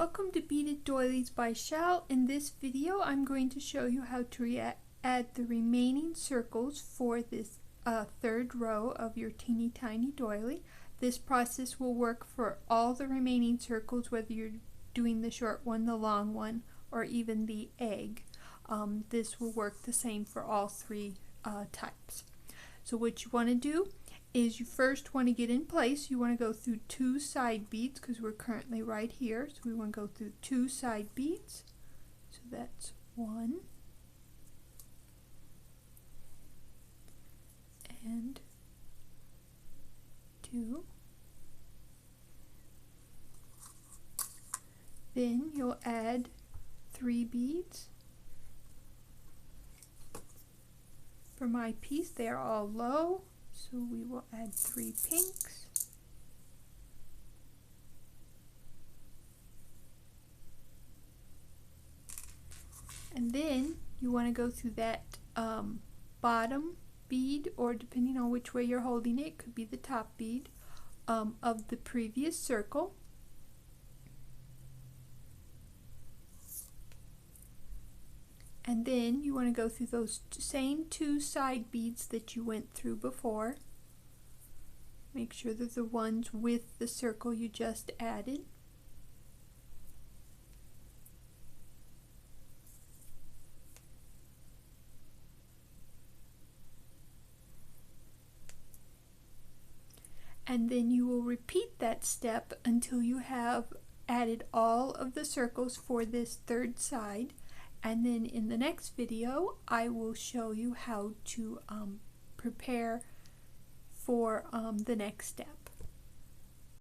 Welcome to Beaded Doilies by Shell. In this video I'm going to show you how to add the remaining circles for this third row of your teeny tiny doily. This process will work for all the remaining circles, whether you're doing the short one, the long one, or even the egg. This will work the same for all three types. So what you want to do is you first want to get in place. You want to go through two side beads because we're currently right here. So we want to go through two side beads. So that's 1 and 2. Then you'll add 3 beads. For my piece, they're all low. So we will add 3 pinks. And then you want to go through that bottom bead, or depending on which way you're holding it, could be the top bead of the previous circle. And then you want to go through those same 2 side beads that you went through before. Make sure they're the ones with the circle you just added. And then you will repeat that step until you have added all of the circles for this third side. And then in the next video, I will show you how to prepare for the next step.